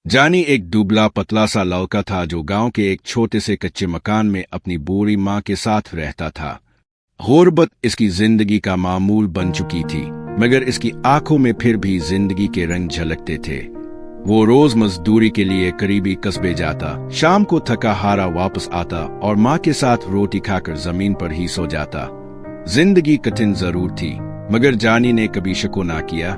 जानी एक दुबला पतला सा लड़का था जो गांव के एक छोटे से कच्चे मकान में अपनी बूढ़ी माँ के साथ रहता था। गुर्बत इसकी जिंदगी का मामूल बन चुकी थी, मगर इसकी आंखों में फिर भी जिंदगी के रंग झलकते थे। वो रोज मजदूरी के लिए करीबी कस्बे जाता, शाम को थका हारा वापस आता और माँ के साथ रोटी खाकर जमीन पर ही सो जाता। जिंदगी कठिन जरूर थी, मगर जानी ने कभी शको ना किया।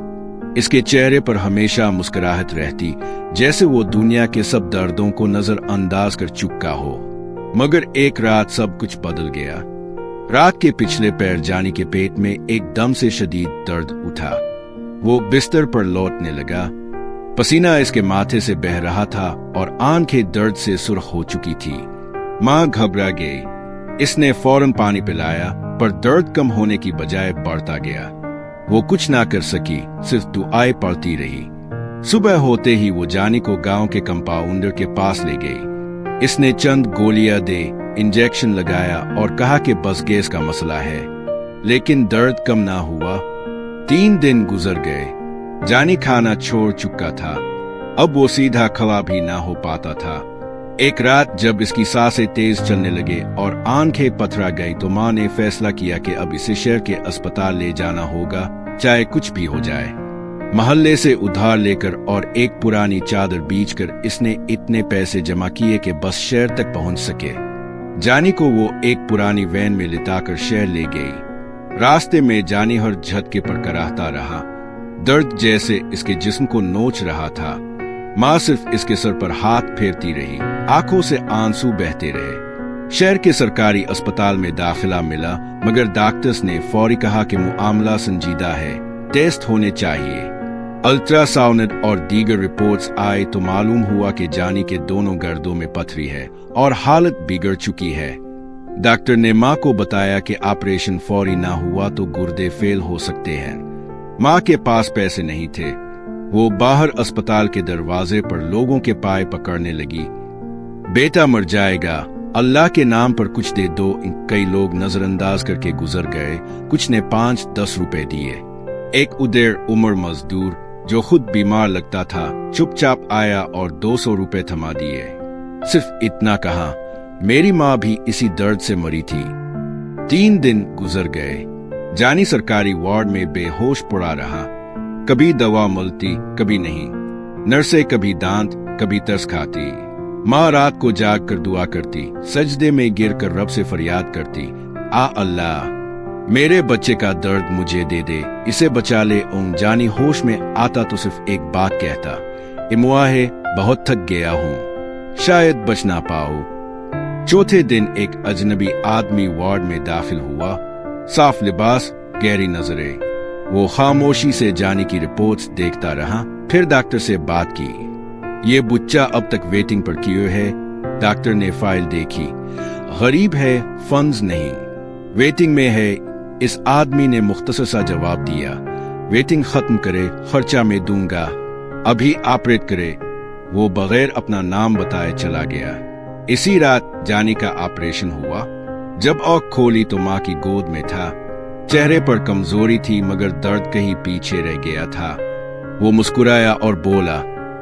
इसके चेहरे पर हमेशा मुस्कुराहट रहती, जैसे वो दुनिया के सब दर्दों को नजरअंदाज कर चुका हो। मगर एक रात सब कुछ बदल गया। रात के पिछले पैर जानी के पेट में एकदम से शदीद दर्द उठा। वो बिस्तर पर लौटने लगा। पसीना इसके माथे से बह रहा था और आंखें दर्द से सुर्ख हो चुकी थी। माँ घबरा गई। इसने फौरन पानी पिलाया, पर दर्द कम होने की बजाय बढ़ता गया। वो कुछ ना कर सकी, सिर्फ दुआएं पढ़ती रही। सुबह होते ही वो जानी को गांव के कंपाउंडर के पास ले गई। इसने चंद गोलियां दे, इंजेक्शन लगाया और कहा कि बस गैस का मसला है, लेकिन दर्द कम ना हुआ। 3 दिन गुजर गए। जानी खाना छोड़ चुका था। अब वो सीधा खड़ा भी ना हो पाता था। एक रात जब इसकी सांसें तेज चलने लगे और आंखें पथरा गई, तो माँ ने फैसला किया कि अब इसे शहर के अस्पताल ले जाना होगा, चाहे कुछ भी हो जाए। महल्ले से उधार लेकर और एक पुरानी चादर बेचकर इसने इतने पैसे जमा किए कि बस शहर तक पहुंच सके। जानी को वो एक पुरानी वैन में लिटाकर शहर ले गई। रास्ते में जानी हर झटके पर कराहता रहा। दर्द जैसे इसके जिस्म को नोच रहा था। माँ सिर्फ इसके सर पर हाथ फेरती रही, आंखों से आंसू बहते रहे। शहर के सरकारी अस्पताल में दाखिला मिला, मगर डॉक्टर्स ने फौरी कहा कि मामला संजीदा है, टेस्ट होने चाहिए। अल्ट्रासाउंड और दीगर रिपोर्ट्स आई तो मालूम हुआ कि जानी के दोनों गर्दों में पथरी है और हालत बिगड़ चुकी है। डॉक्टर ने माँ को बताया कि ऑपरेशन फौरी ना हुआ तो गुर्दे फेल हो सकते हैं। माँ के पास पैसे नहीं थे। वो बाहर अस्पताल के दरवाजे पर लोगों के पाय पकड़ने लगी। बेटा मर जाएगा, अल्लाह के नाम पर कुछ दे दो। कई लोग नजरअंदाज करके गुजर गए, कुछ ने 5-10 रुपए दिए। एक उदेर उम्र मजदूर जो खुद बीमार लगता था, चुपचाप आया और 200 रुपए थमा दिए। सिर्फ इतना कहा, मेरी माँ भी इसी दर्द से मरी थी। 3 दिन गुजर गए। जानी सरकारी वार्ड में बेहोश पड़ा रहा। कभी दवा मिलती, कभी नहीं। नर्सें कभी दांत, कभी तरस खाती। माँ रात को जाग कर दुआ करती, सजदे में गिर कर रब से फरियाद करती, आ अल्लाह, मेरे बच्चे का दर्द मुझे दे दे, इसे बचा ले। जानी होश में आता तो सिर्फ एक बात कहता, इमुआहे, बहुत थक गया हूँ, शायद बच ना पाऊं। चौथे दिन एक अजनबी आदमी वार्ड में दाखिल हुआ। साफ लिबास, गहरी नजरें। वो खामोशी से जानी की रिपोर्ट्स देखता रहा, फिर डॉक्टर से बात की। ये बच्चा अब तक वेटिंग पर क्यों है? डॉक्टर ने फाइल देखी। गरीब है, फंड्स नहीं, वेटिंग में है। इस आदमी ने मुख्तसर सा जवाब दिया, वेटिंग खत्म करे, खर्चा में दूंगा, अभी ऑपरेट करे। वो बगैर अपना नाम बताए चला गया। इसी रात जानी का ऑपरेशन हुआ। जब आँख खोली तो माँ की गोद में था। चेहरे पर कमजोरी थी, मगर दर्द कहीं पीछे रह गया था। वो मुस्कुराया और बोला,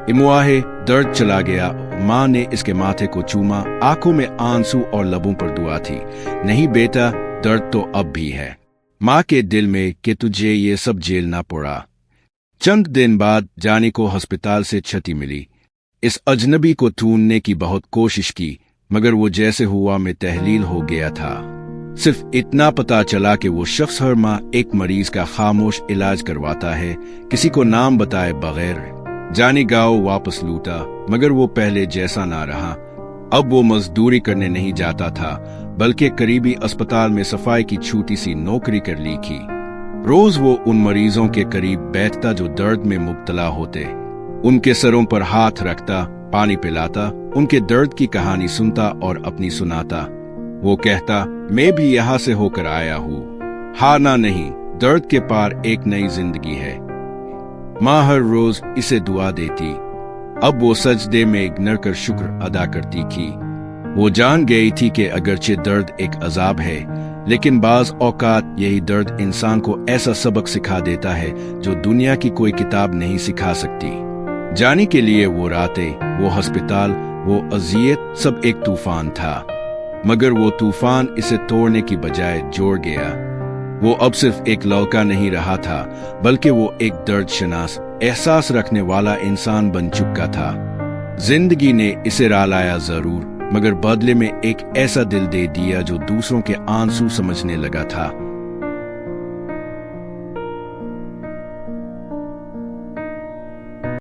इमुआहे, दर्द चला गया। माँ ने इसके माथे को चूमा, आंखों में आंसू और लबों पर दुआ थी। नहीं बेटा, दर्द तो अब भी है। माँ के दिल में कि तुझे ये सब झेलना पड़ा। चंद दिन बाद जानी को अस्पताल से छुट्टी मिली। इस अजनबी को ढूंढने की बहुत कोशिश की, मगर वो जैसे हुआ में तहलील हो गया था। सिर्फ इतना पता चला कि वो शख्स हर माह एक मरीज का खामोश इलाज करवाता है, किसी को नाम बताए बगैर। जानी गांव वापस लूटा, मगर वो पहले जैसा ना रहा। अब वो मजदूरी करने नहीं जाता था, बल्कि करीबी अस्पताल में सफाई की छोटी सी नौकरी कर ली थी। रोज वो उन मरीजों के करीब बैठता जो दर्द में मुब्तला होते। उनके सरों पर हाथ रखता, पानी पिलाता, उनके दर्द की कहानी सुनता और अपनी सुनाता। वो कहता, मैं भी यहाँ से होकर आया हूँ, हारना नहीं, दर्द के पार एक नई जिंदगी है। माँ हर रोज इसे दुआ देती। अब वो सजदे में गिर कर शुक्र अदा करती थी। वो जान गई थी कि अगरचे दर्द एक अजाब है, लेकिन बाज औकात यही दर्द इंसान को ऐसा सबक सिखा देता है जो दुनिया की कोई किताब नहीं सिखा सकती। जानी के लिए वो रातें, वो अस्पताल, वो अजियत, सब एक तूफान था। मगर वो तूफान इसे तोड़ने की बजाय जोड़ गया। वो अब सिर्फ एक लड़का नहीं रहा था, बल्कि वो एक दर्दशनास, एहसास रखने वाला इंसान बन चुका था। जिंदगी ने इसे रुलाया जरूर, मगर बदले में एक ऐसा दिल दे दिया जो दूसरों के आंसू समझने लगा था।